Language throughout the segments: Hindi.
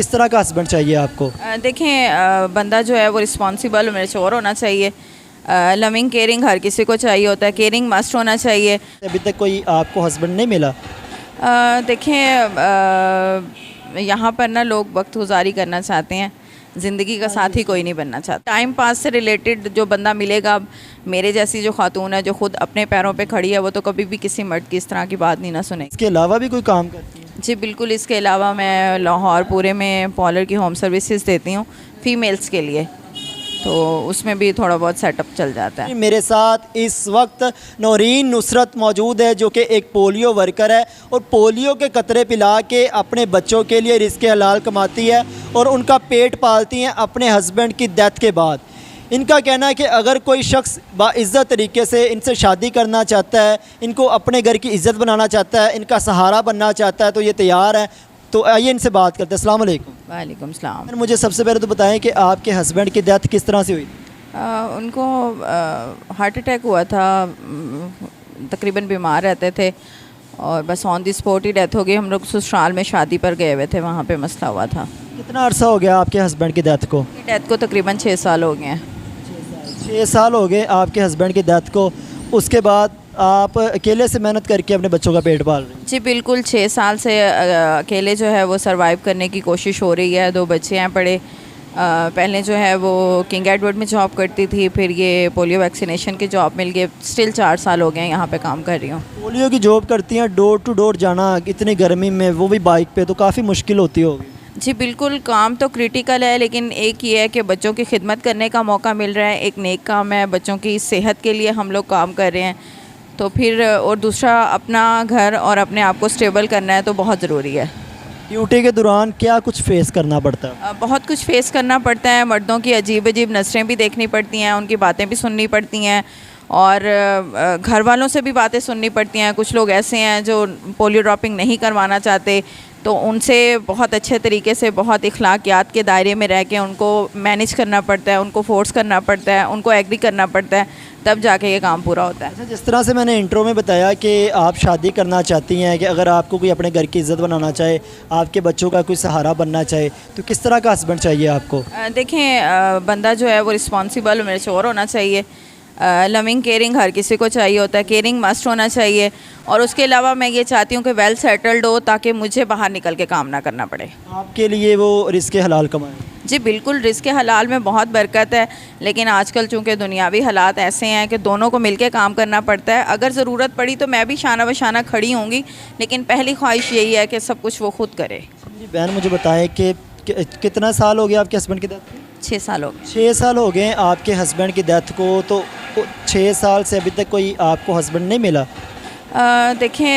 किस तरह का हस्बैंड चाहिए आपको? देखें, बंदा जो है वो रिस्पॉन्सिबल और मैच्योर होना चाहिए। लविंग केयरिंग हर किसी को चाहिए होता है, केयरिंग मस्ट होना चाहिए। अभी तक कोई आपको हस्बैंड नहीं मिला? देखें, यहाँ पर ना लोग वक्त गुजारी करना चाहते हैं, ज़िंदगी का साथी कोई नहीं बनना चाहता। टाइम पास से रिलेटेड जो बंदा मिलेगा, मेरे जैसी जो खातून है जो खुद अपने पैरों पे खड़ी है, वो तो कभी भी किसी मर्द की इस तरह की बात नहीं ना सुने। इसके अलावा भी कोई काम करती है? जी बिल्कुल, इसके अलावा मैं लाहौर पूरे में पार्लर की होम सर्विसेज देती हूँ फीमेल्स के लिए, तो उसमें भी थोड़ा बहुत सेटअप चल जाता है। मेरे साथ इस वक्त नौरीन नुसरत मौजूद है, जो कि एक पोलियो वर्कर है और पोलियो के कतरे पिला के अपने बच्चों के लिए रिज़्क़ हलाल कमाती है और उनका पेट पालती हैं अपने हस्बैंड की डेथ के बाद। इनका कहना है कि अगर कोई शख्स बाइज़्ज़त तरीके से इनसे शादी करना चाहता है, इनको अपने घर की इज़्ज़त बनाना चाहता है, इनका सहारा बनना चाहता है, तो ये तैयार है। तो आइए इनसे बात करते हैं। अस्सलाम वालेकुम। वालेकुम सलाम। मुझे सबसे पहले तो बताएं कि आपके हस्बैंड की डेथ किस तरह से हुई? उनको हार्ट अटैक हुआ था, तकरीबन बीमार रहते थे और बस on the spot he death हो गई। हम लोग ससुराल में शादी पर गए हुए थे, वहाँ पे मसला हुआ था। कितना अरसा हो गया आपके हस्बैंड की डेथ को? डेथ को तकरीबन 6 साल हो गए हैं। 6 साल हो गए आपके हस्बैंड की डेथ को। उसके बाद आप अकेले से मेहनत करके अपने बच्चों का पेट पाल रहे हैं? जी बिल्कुल, 6 साल से अकेले जो है वो सरवाइव करने की कोशिश हो रही है। 2 बच्चे हैं पड़े। पहले जो है वो किंग एडवर्ड में जॉब करती थी, फिर ये पोलियो वैक्सीनेशन की जॉब मिल गई। स्टिल 4 साल हो गए हैं यहाँ पे काम कर रही हूँ। पोलियो की जॉब करती हैं, डोर टू डोर जाना इतनी गर्मी में, वो भी बाइक पे, तो काफ़ी मुश्किल होती होगी। जी बिल्कुल, काम तो क्रिटिकल है, लेकिन एक ये है कि बच्चों की खिदमत करने का मौका मिल रहा है। एक नेक काम है, बच्चों की सेहत के लिए हम लोग काम कर रहे हैं, तो फिर और दूसरा अपना घर और अपने आप को स्टेबल करना है, तो बहुत ज़रूरी है। ड्यूटी के दौरान क्या कुछ फेस करना पड़ता है? बहुत कुछ फेस करना पड़ता है। मर्दों की अजीब अजीब नज़रें भी देखनी पड़ती हैं, उनकी बातें भी सुननी पड़ती हैं और घर वालों से भी बातें सुननी पड़ती हैं। कुछ लोग ऐसे हैं जो पोलियो ड्रॉपिंग नहीं करवाना चाहते, तो उनसे बहुत अच्छे तरीके से, बहुत इखलाकियात के दायरे में रह के उनको मैनेज करना पड़ता है, उनको फोर्स करना पड़ता है, उनको एग्री करना पड़ता है, तब जाके ये काम पूरा होता है। अच्छा, जिस तरह से मैंने इंट्रो में बताया कि आप शादी करना चाहती हैं, कि अगर आपको कोई अपने घर की इज़्ज़त बनाना चाहे, आपके बच्चों का कोई सहारा बनना चाहे, तो किस तरह का हस्बैंड चाहिए आपको? देखें, बंदा जो है वो रिस्पॉन्सिबल और मैच्योर होना चाहिए। लविंग केयरिंग हर किसी को चाहिए होता है, केयरिंग मस्ट होना चाहिए। और उसके अलावा मैं ये चाहती हूँ कि वेल सेटल्ड हो, ताकि मुझे बाहर निकल के काम ना करना पड़े। आपके लिए वो रिज़्क़ हलाल कमाए? जी बिल्कुल, रिज़्क़ हलाल में बहुत बरकत है, लेकिन आजकल चूँकि दुनियावी हालात ऐसे हैं कि दोनों को मिलके काम करना पड़ता है। अगर ज़रूरत पड़ी तो मैं भी शाना बशाना खड़ी होंगी, लेकिन पहली ख्वाहिश यही है कि सब कुछ वो खुद करे। जी बहन, मुझे बताएं कि कितना साल हो गया आपके हस्बैंड की डेथ? 6 साल हो गए। 6 साल हो गए आपके हस्बैंड की डेथ को, तो 6 साल से अभी तक कोई आपको हस्बैंड नहीं मिला? देखें,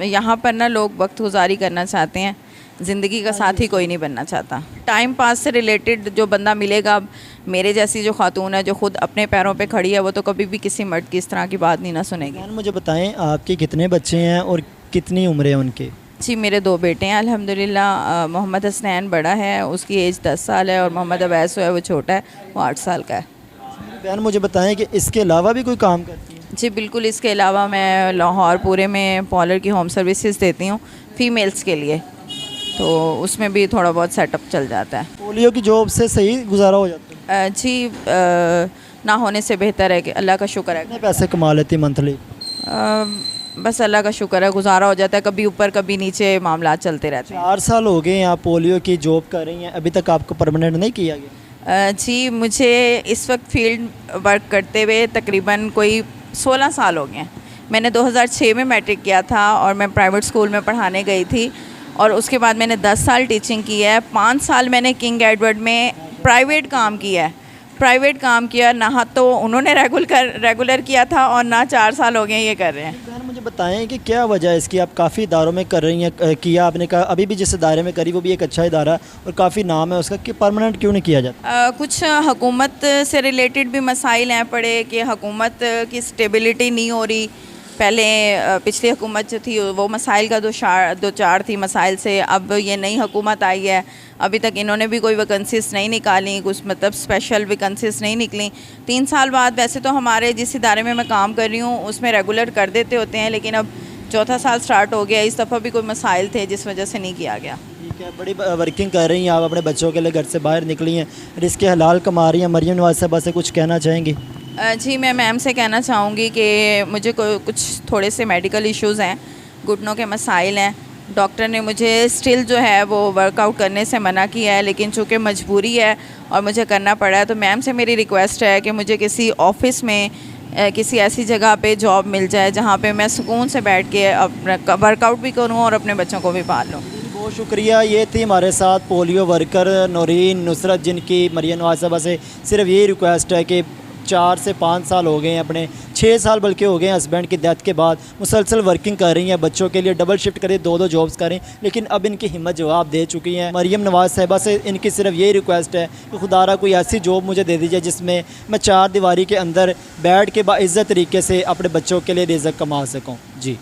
यहाँ पर ना लोग वक्त गुजारी करना चाहते हैं, ज़िंदगी का साथी कोई नहीं बनना चाहता। टाइम पास से रिलेटेड जो बंदा मिलेगा, मेरे जैसी जो खातून है जो खुद अपने पैरों पे खड़ी है, वो तो कभी भी किसी मर्द की इस तरह की बात नहीं ना सुनेगी। बहन, मुझे बताएं आपके कितने बच्चे हैं और कितनी उम्र है उनकी? जी मेरे 2 बेटे हैं अल्हम्दुलिल्लाह। मोहम्मद हसनैन बड़ा है, उसकी एज 10 साल है, और मोहम्मद अवैस है वो छोटा है, वो 8 साल का है। बहन, मुझे बताएं कि इसके अलावा भी कोई काम करती है? जी बिल्कुल, इसके अलावा मैं लाहौर पूरे में पार्लर की होम सर्विसेज देती हूँ फीमेल्स के लिए, तो उसमें भी थोड़ा बहुत सेटअप चल जाता है। पोलियो की जॉब से सही गुजारा हो जाता है? जी ना होने से बेहतर है कि अल्लाह का शुक्र है। कितने पैसे कमा लेती मंथली? बस अल्लाह का शुक्र है, गुजारा हो जाता है, कभी ऊपर कभी नीचे मामला चलते रहते हैं। 4 साल हो गए आप पोलियो की जॉब कर रही हैं, अभी तक आपको परमानेंट नहीं किया गया? जी मुझे इस वक्त फील्ड वर्क करते हुए तकरीबन कोई 16 साल हो गए हैं। मैंने 2006 में मैट्रिक किया था और मैं प्राइवेट स्कूल में पढ़ाने गई थी, और उसके बाद मैंने 10 साल टीचिंग की है। 5 साल मैंने किंग एडवर्ड में प्राइवेट काम किया है। ना तो उन्होंने रेगुलर किया था, और ना 4 साल हो गए ये कर रहे हैं। बहन, मुझे बताएं कि क्या वजह है इसकी? आप काफ़ी इदारों में कर रही हैं, किया आपने कहा, अभी भी जिस इदारे में करी वो भी एक अच्छा इदारा है और काफ़ी नाम है उसका, कि परमानेंट क्यों नहीं किया जाता? कुछ हुकूमत से रिलेटेड भी मसाइल हैं पड़े, कि हुकूमत की स्टेबिलिटी नहीं हो रही। पहले पिछली हुकूमत जो थी वो मसाइल का दो चार थी मसाइल से। अब ये नई हुकूमत आई है, अभी तक इन्होंने भी कोई वैकेंसीज नहीं निकाली, कुछ मतलब स्पेशल वैकेंसीज नहीं निकली। 3 साल बाद वैसे तो हमारे जिस इदारे में मैं काम कर रही हूँ उसमें रेगुलर कर देते होते हैं, लेकिन अब 4था साल स्टार्ट हो गया, इस दफ़ा भी कोई मसाइल थे जिस वजह से नहीं किया गया। ठीक है, बड़ी वर्किंग कर रही हैं आप, अपने बच्चों के लिए घर से बाहर निकली हैं, रिस्क हलाल कमा रही हैं। मरियम नवाज साहबा से कुछ कहना चाहेंगी? जी, मैं मैम से कहना चाहूँगी कि मुझे कुछ थोड़े से मेडिकल इश्यूज़ हैं, घुटनों के मसाइल हैं। डॉक्टर ने मुझे स्टिल जो है वो वर्कआउट करने से मना किया है, लेकिन चूँकि मजबूरी है और मुझे करना पड़ा है, तो मैम से मेरी रिक्वेस्ट है कि मुझे किसी ऑफ़िस में किसी ऐसी जगह पे जॉब मिल जाए जहाँ पे मैं सुकून से बैठ के अपना वर्कआउट भी करूँ और अपने बच्चों को भी पाल लूँ। बहुत शुक्रिया। ये थी हमारे साथ पोलियो वर्कर नौरीन नुसरत, जिनकी मरियम नवाज साहबा से सिर्फ यही रिक्वेस्ट है कि 4 से 5 साल हो गए हैं, अपने 6 साल बल्कि हो गए हैं हस्बैंड की डेथ के बाद, मुसलसल वर्किंग कर रही हैं, बच्चों के लिए डबल शिफ्ट करें, 2-2 जॉब्स करें, लेकिन अब इनकी हिम्मत जवाब दे चुकी हैं। मरियम नवाज साहिबा से इनकी सिर्फ यही रिक्वेस्ट है कि खुदारा कोई ऐसी जॉब मुझे दे दीजिए जिसमें मैं 4 दीवारी के अंदर बैठ के बाइज़्ज़त तरीके से अपने बच्चों के लिए रिज़्क़ कमा सकूँ। जी।